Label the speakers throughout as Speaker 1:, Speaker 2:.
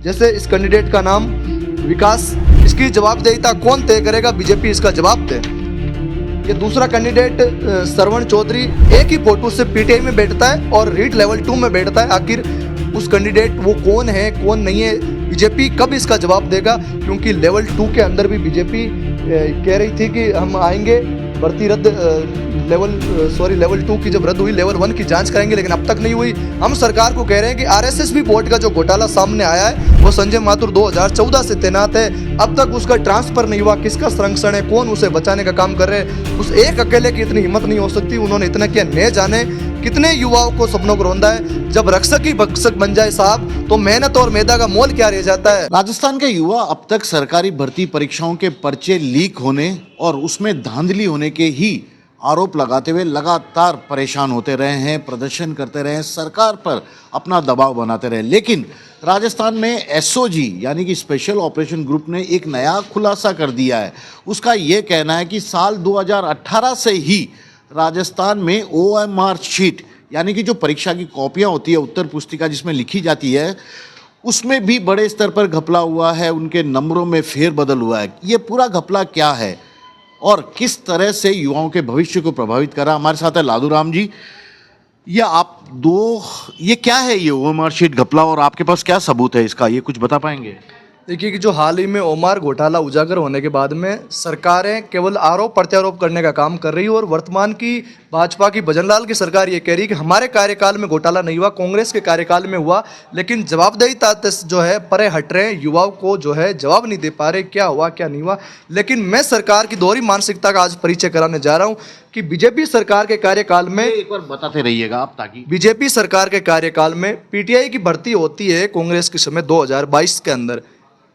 Speaker 1: जैसे इस कैंडिडेट का नाम विकास, इसकी जवाबदेहिता कौन तय करेगा? बीजेपी इसका जवाब दे। ये दूसरा कैंडिडेट श्रवण चौधरी एक ही फोटो से पीटीआई में बैठता है और रीट लेवल 2 में बैठता है। आखिर उस कैंडिडेट वो कौन है कौन नहीं है, बीजेपी कब इसका जवाब देगा? क्योंकि लेवल 2 के अंदर भी बीजेपी कह रही थी कि हम आएंगे, भर्ती रद्द लेवल 2 की जब रद्द हुई लेवल 1 की जांच करेंगे, लेकिन अब तक नहीं हुई। हम सरकार को कह रहे हैं कि आरएसएस बोर्ड का जो घोटाला सामने आया है वो संजय माथुर 2014 से तैनात है, अब तक उसका ट्रांसफर नहीं हुआ। किसका संरक्षण है, कौन उसे बचाने का काम कर रहे हैं? उस एक अकेले की इतनी हिम्मत नहीं हो सकती। उन्होंने इतना किया, न जाने कितने युवाओं को सपनों को रौंदा है। जब रक्षक ही भक्षक बन जाए साहब, तो मेहनत और मेधा का मोल क्या रह जाता है?
Speaker 2: राजस्थान के युवा अब तक सरकारी भर्ती परीक्षाओं के पर्चे लीक होने और उसमें धांधली होने के ही आरोप लगाते हुए लगातार परेशान होते रहे हैं, प्रदर्शन करते रहे हैं, सरकार पर अपना दबाव बनाते रहे। लेकिन राजस्थान में एसओजी यानी कि स्पेशल ऑपरेशन ग्रुप ने एक नया खुलासा कर दिया है। उसका ये कहना है कि साल 2018 से ही राजस्थान में ओएमआर शीट यानी कि जो परीक्षा की कॉपियां होती है, उत्तर पुस्तिका जिसमें लिखी जाती है, उसमें भी बड़े स्तर पर घपला हुआ है, उनके नंबरों में फेरबदल हुआ है। ये पूरा घपला क्या है और किस तरह से युवाओं के भविष्य को प्रभावित करा? हमारे साथ है लादूराम जी। ये क्या है ये ओएमआर शीट घपला और आपके पास क्या सबूत है इसका, ये कुछ बता पाएंगे?
Speaker 1: देखिए कि जो हाल ही में ओमार घोटाला उजागर होने के बाद में सरकारें केवल आरोप प्रत्यारोप करने का काम कर रही है और वर्तमान की भाजपा की भजनलाल की सरकार ये कह रही है कि हमारे कार्यकाल में घोटाला नहीं हुआ, कांग्रेस के कार्यकाल में हुआ। लेकिन जवाबदेहिता जो है परे हट रहे हैं, युवाओं को जो है जवाब नहीं दे पा रहे क्या हुआ क्या नहीं हुआ। लेकिन मैं सरकार की दोहरी मानसिकता का आज परिचय कराने जा रहा हूँ कि बीजेपी सरकार के कार्यकाल में,
Speaker 2: एक बार बताते रहिएगा आप, ताकि
Speaker 1: बीजेपी सरकार के कार्यकाल में पीटीआई की भर्ती होती है कांग्रेस के समय 2022 के अंदर,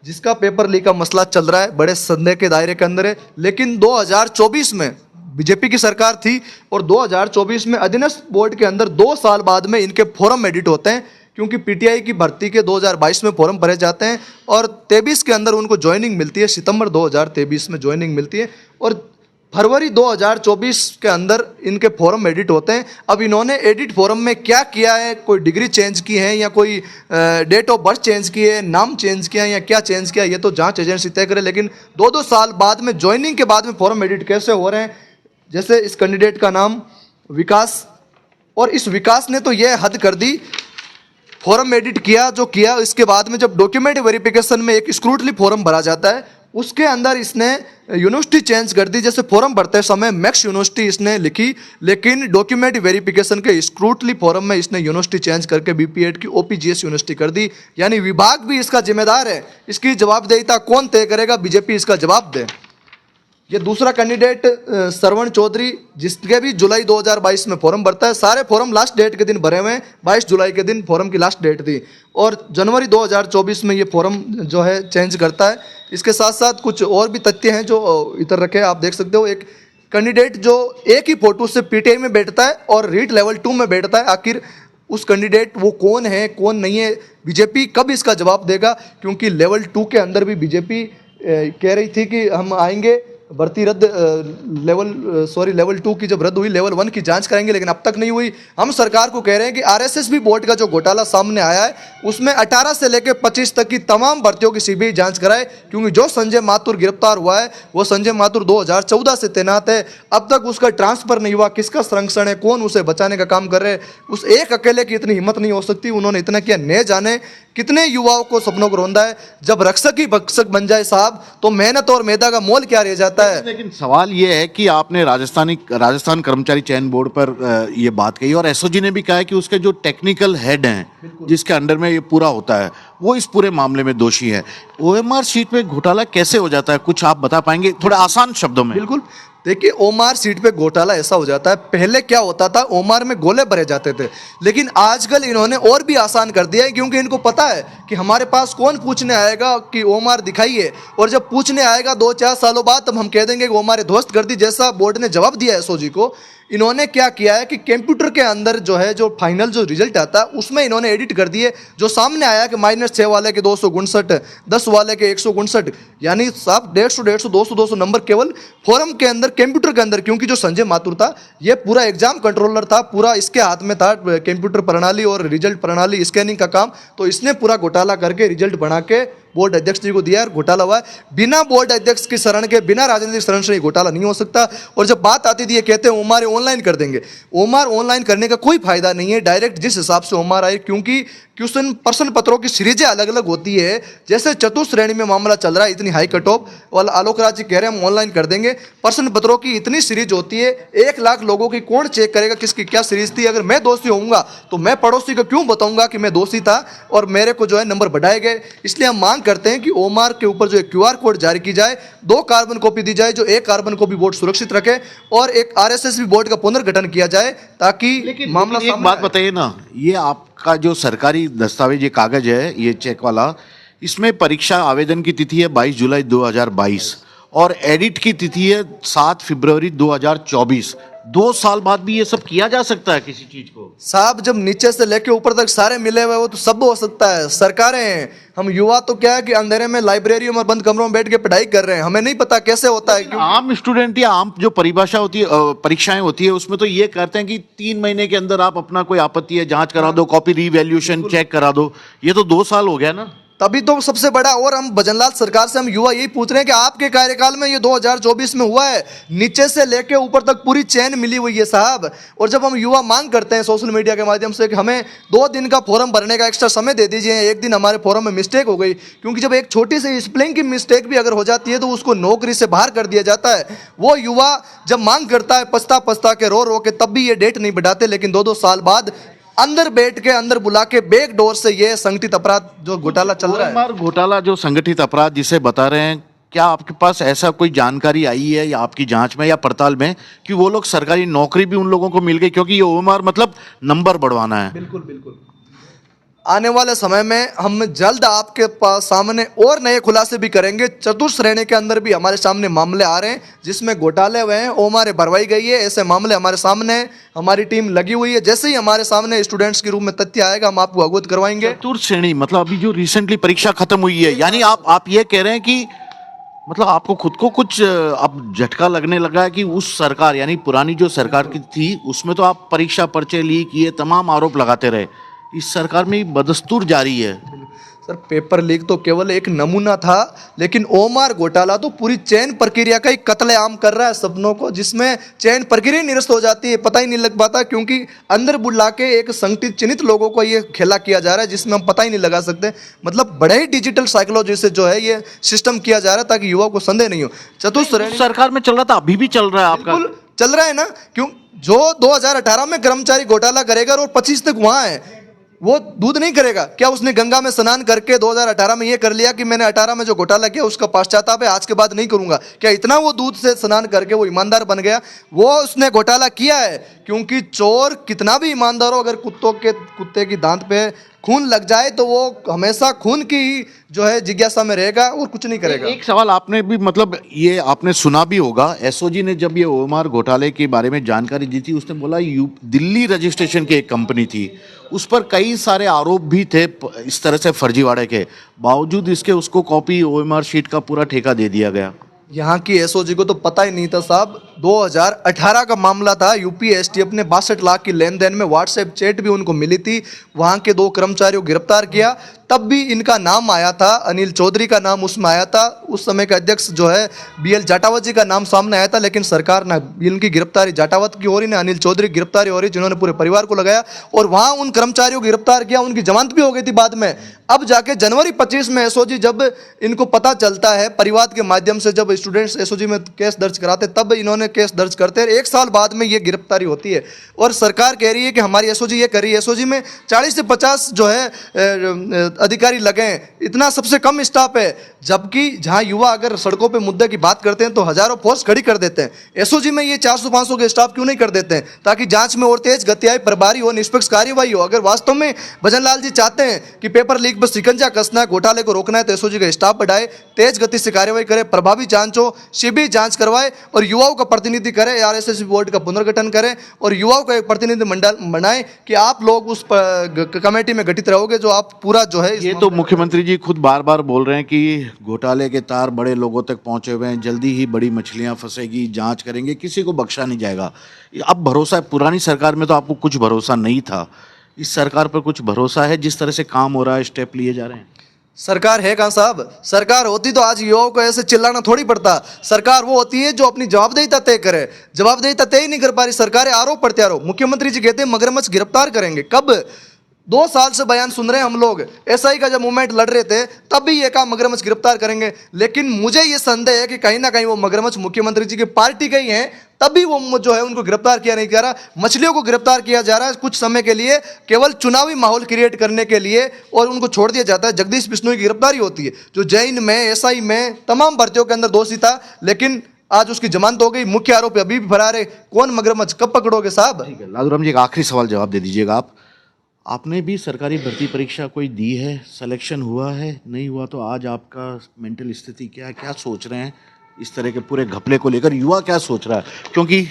Speaker 1: जिसका पेपर लीक का मसला चल रहा है, बड़े संदेह के दायरे के अंदर है। लेकिन 2024 में बीजेपी की सरकार थी और 2024 में अधीनस्थ बोर्ड के अंदर 2 साल बाद में इनके फॉर्म एडिट होते हैं, क्योंकि पीटीआई की भर्ती के 2022 में फॉर्म भरे जाते हैं और 23 के अंदर उनको ज्वाइनिंग मिलती है, सितंबर 2023 में ज्वाइनिंग मिलती है और फरवरी 2024 के अंदर इनके फॉर्म एडिट होते हैं। अब इन्होंने एडिट फॉर्म में क्या किया है, कोई डिग्री चेंज की है या कोई डेट ऑफ बर्थ चेंज की है, नाम चेंज किया है या क्या चेंज किया, ये तो जांच एजेंसी तय करे। लेकिन 2-2 साल बाद में ज्वाइनिंग के बाद में फॉर्म एडिट कैसे हो रहे हैं? जैसे इस कैंडिडेट का नाम विकास, और इस विकास ने तो ये हद कर दी, फॉर्म एडिट किया जो किया, इसके बाद में जब डॉक्यूमेंट वेरिफिकेशन में एक स्क्रूटली फॉर्म भरा जाता है उसके अंदर इसने यूनिवर्सिटी चेंज कर दी। जैसे फॉर्म भरते समय मैक्स यूनिवर्सिटी इसने लिखी, लेकिन डॉक्यूमेंट वेरिफिकेशन के स्क्रूटली फॉर्म में इसने यूनिवर्सिटी चेंज करके बीपीएड की ओपीजीएस यूनिवर्सिटी कर दी। यानी विभाग भी इसका जिम्मेदार है, इसकी जवाबदेहिता कौन तय करेगा? बीजेपी इसका जवाब दे। ये दूसरा कैंडिडेट श्रवण चौधरी, जिसके भी जुलाई 2022 में फॉर्म भरता है। सारे फॉर्म लास्ट डेट के दिन भरे हुए हैं, 22 जुलाई के दिन फॉर्म की लास्ट डेट थी और जनवरी 2024 में ये फॉर्म जो है चेंज करता है। इसके साथ साथ कुछ और भी तथ्य हैं जो इधर रखे, आप देख सकते हो। एक कैंडिडेट जो एक ही फोटो से पीटीआई में बैठता है और रीट लेवल 2 में बैठता है, आखिर उस कैंडिडेट वो कौन है कौन नहीं है, बीजेपी कब इसका जवाब देगा? क्योंकि लेवल 2 के अंदर भी बीजेपी कह रही थी कि हम आएंगे, भर्ती रद्द लेवल 2 की जब रद्द हुई लेवल 1 की जांच करेंगे, लेकिन अब तक नहीं हुई। हम सरकार को कह रहे हैं कि आरएसएस बोर्ड का जो घोटाला सामने आया है उसमें 18 से लेकर 25 तक की तमाम भर्तियों की सीबीआई जांच कराए, क्योंकि जो संजय माथुर गिरफ्तार हुआ है वो संजय माथुर 2014 से तैनात है, अब तक उसका ट्रांसफर नहीं हुआ। किसका संरक्षण है, कौन उसे बचाने का काम कर रहे हैं? उस एक अकेले की इतनी हिम्मत नहीं हो सकती। उन्होंने इतना किया, न जाने कितने युवाओं को सपनों को रौंदा है। जब रक्षक ही भक्षक बन जाए साहब, तो मेहनत और मेधा का मोल क्या रह जाता है?
Speaker 2: लेकिन सवाल ये है कि आपने राजस्थान कर्मचारी चयन बोर्ड पर ये बात कही और एसओजी ने भी कहा है कि उसके जो टेक्निकल हेड हैं जिसके अंडर में ये पूरा होता है वो इस पूरे मामले में दोषी है। ओएमआर शीट में घोटाला कैसे हो जाता है, कुछ आप बता पाएंगे थोड़ा आसान शब्दों में?
Speaker 1: बिल्कुल, देखिए ओमार सीट पे घोटाला ऐसा हो जाता है। पहले क्या होता था, ओमार में गोले भरे जाते थे, लेकिन आजकल इन्होंने और भी आसान कर दिया है, क्योंकि इनको पता है कि हमारे पास कौन पूछने आएगा कि ओमार दिखाइए, और जब पूछने आएगा 2-4 सालों बाद तब हम कह देंगे कि ओमार ध्वस्त कर दी, जैसा बोर्ड ने जवाब दिया एसओजी को। इन्होंने क्या किया है कि कंप्यूटर के अंदर जो है जो फाइनल जो रिजल्ट आता है उसमें इन्होंने एडिट कर दिए, जो सामने आया कि -6 वाले के 259, 10 वाले के 159, यानी साहब 150, 200 नंबर केवल फॉर्म के अंदर कंप्यूटर के अंदर, क्योंकि जो संजय माथुर था ये पूरा एग्जाम कंट्रोलर था, पूरा इसके हाथ में था कंप्यूटर प्रणाली और रिजल्ट प्रणाली स्कैनिंग का काम, तो इसने पूरा घोटाला करके रिजल्ट बना के बोर्ड अध्यक्ष जी को दिया और घोटाला हुआ है। बिना बोर्ड अध्यक्ष की शरण के, बिना राजनीतिक शरण से ये घोटाला नहीं हो सकता। और जब बात आती थी ये कहते हैं ओमार ऑनलाइन कर देंगे, ओमार ऑनलाइन करने का कोई फायदा नहीं है। डायरेक्ट जिस हिसाब से ओमार आए, क्योंकि क्वेश्चन प्रश्न पत्रों की सीरीजें अलग अलग होती है, जैसे चतुर्थ श्रेणी में मामला चल रहा है, इतनी हाई कट ऑफ वाला आलोक राज जी कह रहे हैं हम ऑनलाइन कर देंगे। प्रश्न पत्रों की इतनी सीरीज होती है, 1 लाख लोगों की कौन चेक करेगा किसकी क्या सीरीज थी। अगर मैं दोषी होऊंगा तो मैं पड़ोसी को क्यों बताऊंगा कि मैं दोषी था और मेरे को जो है नंबर बढ़ाए गए। इसलिए हम मांग करते हैं कि ओमार के ऊपर जो QR कोड जारी की जाए, 2 कार्बन कॉपी दी जाए, जो 1 कार्बन कॉपी बोर्ड सुरक्षित रखे, और एक RSSB बोर्ड का पुनर्गठन किया जाए ताकि मामला
Speaker 2: एक बात बताइए ना, ये आपका जो सरकारी दस्तावेज ये कागज है, ये चेक वाला, इसमें परीक्षा आवेदन की तिथि है 22 जुलाई 2022 और एडिट की तिथि है 7 फरवरी 2024। 2 साल बाद भी ये सब किया जा सकता है किसी चीज को?
Speaker 1: साहब जब नीचे से लेके ऊपर तक सारे मिले हुए वो तो सब हो सकता है। सरकारें हैं, हम युवा तो क्या है कि अंधेरे में लाइब्रेरियों में बंद कमरों में बैठ के पढ़ाई कर रहे हैं, हमें नहीं पता कैसे होता है।
Speaker 2: आम स्टूडेंट या आम जो परिभाषा होती है, परीक्षाएं होती है, उसमें तो ये करते हैं कि 3 महीने के अंदर आप अपना कोई आपत्ति है जांच करा दो, कॉपी रीवैल्यूएशन चेक करा दो। ये तो 2 साल हो गया ना।
Speaker 1: तभी तो सबसे बड़ा, और हम भजनलाल सरकार से हम युवा यही पूछ रहे हैं कि आपके कार्यकाल में ये 2024 में हुआ है, नीचे से लेके ऊपर तक पूरी चेन मिली हुई है साहब। और जब हम युवा मांग करते हैं सोशल मीडिया के माध्यम से कि हमें 2 दिन का फॉर्म भरने का एक्स्ट्रा समय दे दीजिए, एक दिन हमारे फॉर्म में मिस्टेक हो गई, क्योंकि जब एक छोटी सी स्पेलिंग की मिस्टेक भी अगर हो जाती है तो उसको नौकरी से बाहर कर दिया जाता है। वो युवा जब मांग करता है पछता पछता के रो के, तब भी ये डेट नहीं बढ़ाते, लेकिन 2-2 साल बाद अंदर बैठ के अंदर बुला के बैक डोर से ये संगठित अपराध जो घोटाला चल रहा है,
Speaker 2: घोटाला जो संगठित अपराध जिसे बता रहे हैं, क्या आपके पास ऐसा कोई जानकारी आई है या आपकी जांच में या पड़ताल में कि वो लोग सरकारी नौकरी भी उन लोगों को मिल गई? क्योंकि ये ओएमआर मतलब नंबर बढ़वाना है।
Speaker 1: बिल्कुल बिल्कुल। आने वाले समय में हम जल्द आपके पास सामने और नए खुलासे भी करेंगे। चतुर्थ श्रेणी के अंदर भी हमारे सामने मामले आ रहे हैं जिसमें घोटाले हुए हैं, ओमारे भरवाई गई है, ऐसे मामले हमारे सामने हैं। हमारी टीम लगी हुई है, जैसे ही हमारे सामने स्टूडेंट्स के रूप में तथ्य आएगा हम आपको अवगत करवाएंगे।
Speaker 2: चतुर्थ श्रेणी मतलब अभी जो रिसेंटली परीक्षा खत्म हुई है, यानी आप ये कह रहे हैं कि मतलब आपको खुद को कुछ अब झटका लगने लगा है कि उस सरकार यानी पुरानी जो सरकार की थी उसमें तो आप परीक्षा पर्चे लीक ये तमाम आरोप लगाते रहे, इस सरकार में बदस्तूर जारी है।
Speaker 1: सर पेपर लीक तो केवल एक नमूना था, लेकिन ओमार घोटाला तो पूरी चैन प्रक्रिया का ही कत्लेआम कर रहा है सपनों को, जिसमें चैन प्रक्रिया निरस्त हो जाती है, पता ही नहीं लग पाता, क्योंकि अंदर बुला के एक संगठित चिन्हित लोगों को ये खेला किया जा रहा है जिसमें हम पता ही नहीं लगा सकते। मतलब बड़े ही डिजिटल साइकोलॉजी से जो है ये सिस्टम किया जा रहा है ताकि युवा को संदेह नहीं हो। चतुर्थ
Speaker 2: सरकार में चल रहा था, अभी भी चल रहा है आपका?
Speaker 1: चल रहा है ना, क्यों? जो 2018 में कर्मचारी घोटाला करेगा और 25 तक वहां है, वो दूध नहीं करेगा क्या? उसने गंगा में स्नान करके 2018 में ये कर लिया कि मैंने 18 में जो घोटाला किया उसका पश्चाताप है, आज के बाद नहीं करूंगा, क्या इतना वो दूध से स्नान करके वो ईमानदार बन गया? वो उसने घोटाला किया है, क्योंकि चोर कितना भी ईमानदार हो, अगर कुत्ते की दांत पे खून लग जाए तो वो हमेशा खून की जो है जिज्ञासा में रहेगा और कुछ नहीं करेगा।
Speaker 2: एक सवाल आपने भी मतलब ये आपने सुना भी होगा, एसओजी ने जब ये ओएमआर घोटाले के बारे में जानकारी दी थी उसने बोला दिल्ली रजिस्ट्रेशन की एक कंपनी थी, उस पर कई सारे आरोप भी थे इस तरह से फर्जीवाड़े के, बावजूद इसके उसको कॉपी ओएमआर शीट का पूरा ठेका दे दिया गया।
Speaker 1: यहाँ की एसओजी को तो पता ही नहीं था साहब। 2018 का मामला था, यूपी एसटीएफ ने 62 लाख की लेन देन में व्हाट्सएप चैट भी उनको मिली थी, वहाँ के 2 कर्मचारियों को गिरफ्तार किया, तब भी इनका नाम आया था, अनिल चौधरी का नाम उसमें आया था, उस समय का अध्यक्ष जो है BL जाटावत जी का नाम सामने आया था, लेकिन सरकार ना इनकी गिरफ्तारी जाटावत की हो रही, ना अनिल चौधरी की गिरफ्तारी हो रही, जिन्होंने पूरे परिवार को लगाया, और वहाँ उन कर्मचारियों को गिरफ्तार किया, उनकी जमानत भी हो गई थी बाद में। अब जाके जनवरी 25 में एसओजी जब इनको पता चलता है परिवार के माध्यम से, जब स्टूडेंट्स एसओजी में केस दर्ज कराते तब इन्होंने केस दर्ज करते हैं, 1 साल बाद में ये गिरफ्तारी होती है, और सरकार कह रही है कि हमारी एसओजी ये कर रही है। एसओजी में 40 से 50 जो है अधिकारी लगे हैं, इतना सबसे कम स्टाफ है, जबकि जहां युवा अगर सड़कों पे मुद्दे की बात करते हैं तो हजारों फोर्स खड़ी कर देते हैं। एसओजी में ये 400-500 के स्टाफ क्यों नहीं कर देते हैं, ताकि जांच में और तेज गति आए, प्रभारी हो, निष्पक्ष कार्यवाही हो। अगर वास्तव में भजनलाल जी चाहते हैं कि पेपर लीक पर शिकंजा कसना है, घोटाले को रोकना है, तो एसओजी का स्टाफ बढ़ाए, तेज गति से कार्यवाही करे, प्रभावी जांच हो, सीबीआई जांच करवाए और युवाओं का प्रतिनिधि करें, आरएसएस बोर्ड का पुनर्गठन करें और युवाओं का एक प्रतिनिधि मंडल बनाएं कि आप लोग उस कमेटी में गठित रहोगे जो आप पूरा जो है
Speaker 2: ये तो मुख्यमंत्री जी खुद बार बार बोल रहे हैं कि घोटाले के तार बड़े लोगों तक पहुंचे हुए हैं, जल्दी ही बड़ी मछलियां फंसेगी, जांच करेंगे, किसी को बख्शा नहीं जाएगा। अब भरोसा है, पुरानी सरकार में तो आपको कुछ भरोसा नहीं था, इस सरकार पर कुछ भरोसा है? जिस तरह से काम हो रहा है, स्टेप लिए जा रहे हैं।
Speaker 1: सरकार है कहाँ साहब? सरकार होती तो आज युवाओं को ऐसे चिल्लाना थोड़ी पड़ता। सरकार वो होती है जो अपनी जवाबदेहिता तय करे, जवाबदेहिता तय ही नहीं कर पा रही सरकार, आरोप प्रत्यारोप। मुख्यमंत्री जी कहते हैं मगरमच्छ गिरफ्तार करेंगे, कब? 2 साल से बयान सुन रहे हैं हम लोग। एसआई का जब मूवमेंट लड़ रहे थे तब भी ये कहा मगरमच्छ गिरफ्तार करेंगे, लेकिन मुझे ये संदेह है कि कहीं ना कहीं वो मगरमच्छ मुख्यमंत्री जी की पार्टी के ही हैं, तब भी वो जो है उनको गिरफ्तार किया नहीं जा रहा। मछलियों को गिरफ्तार किया जा रहा है कुछ समय के लिए, केवल चुनावी माहौल क्रिएट करने के लिए, और उनको छोड़ दिया जाता है। जगदीश बिश्नोई की गिरफ्तारी होती है जो जैन में, एसआई में, तमाम भर्तियों के अंदर दोषी था, लेकिन आज उसकी जमानत हो गई। मुख्य आरोपी अभी भी फरार है। कौन मगरमच्छ, कब पकड़ोगे साहब?
Speaker 2: ठीक है, लालूराम जी एक आखिरी सवाल जवाब दे दीजिएगा आप। आपने भी सरकारी भर्ती परीक्षा कोई दी है, सिलेक्शन हुआ है, नहीं हुआ, तो आज आपका मेंटल स्थिति क्या है, क्या सोच रहे हैं इस तरह के पूरे घपले को लेकर? युवा क्या सोच रहा है? क्योंकि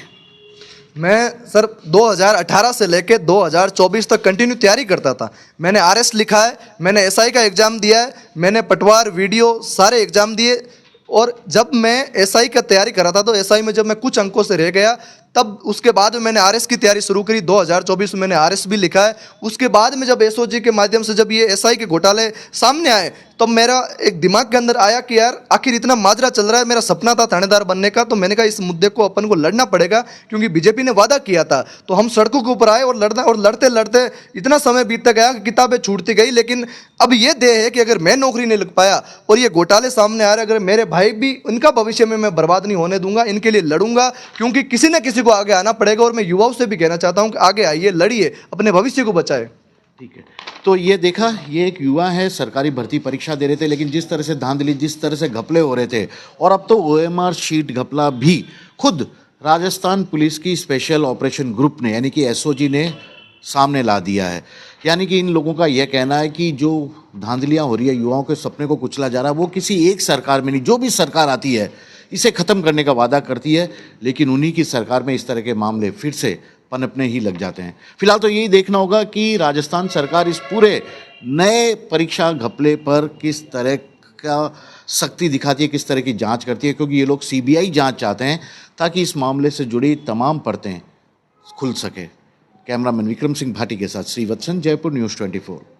Speaker 1: मैं सर 2018 से लेकर 2024 तक कंटिन्यू तैयारी करता था। मैंने आरएस लिखा है, मैंने एसआई का एग्ज़ाम दिया है, मैंने पटवार, वीडियो सारे एग्ज़ाम दिए। और जब मैं एसआई का तैयारी कर रहा था तो एसआई में जब मैं कुछ अंकों से रह गया, तब उसके बाद में मैंने आरएस की तैयारी शुरू करी। 2024 में मैंने आरएस भी लिखा है। उसके बाद में जब एसओजी के माध्यम से जब ये एसआई के घोटाले सामने आए, तब मेरा एक दिमाग के अंदर आया कि यार आखिर इतना माजरा चल रहा है, मेरा सपना था थानेदार बनने का, तो मैंने कहा इस मुद्दे को अपन को लड़ना पड़ेगा, क्योंकि बीजेपी ने वादा किया था। तो हम सड़कों के ऊपर आए और लड़ते लड़ते इतना समय बीतता गया कि किताबें छूटती गई। लेकिन अब ये देह है कि अगर मैं नौकरी नहीं लग पाया और ये घोटाले सामने आ रहे, अगर मेरे भाई भी, उनका भविष्य में मैं बर्बाद नहीं होने दूंगा, इनके लिए लड़ूंगा, क्योंकि किसी न किसी को आगे आना पड़ेगा। और मैं युवाओं से भी कहना चाहता हूं कि आगे आइए, लड़िए, अपने भविष्य को बचाए।
Speaker 2: ठीक है, तो ये देखा, ये एक युवा है, सरकारी भर्ती परीक्षा दे रहे थे, लेकिन जिस तरह से धांधली, जिस तरह से घपले हो रहे थे, और अब तो ओएमआर शीट घपला भी खुद राजस्थान पुलिस की स्पेशल ऑपरेशन ग्रुप ने, यानी कि एसओजी ने सामने ला दिया है। यानी कि इन लोगों का यह कहना है कि जो धांधलियां हो रही है, युवाओं के सपने को कुचला जा रहा है, वो किसी एक सरकार में नहीं, जो भी सरकार आती है इसे ख़त्म करने का वादा करती है, लेकिन उन्हीं की सरकार में इस तरह के मामले फिर से पनपने ही लग जाते हैं। फिलहाल तो यही देखना होगा कि राजस्थान सरकार इस पूरे नए परीक्षा घपले पर किस तरह का सख्ती दिखाती है, किस तरह की जांच करती है, क्योंकि ये लोग सीबीआई जांच चाहते हैं ताकि इस मामले से जुड़ी तमाम परतें खुल सके। कैमरामैन विक्रम सिंह भाटी के साथ श्रीवत्सन, जयपुर न्यूज़ 24।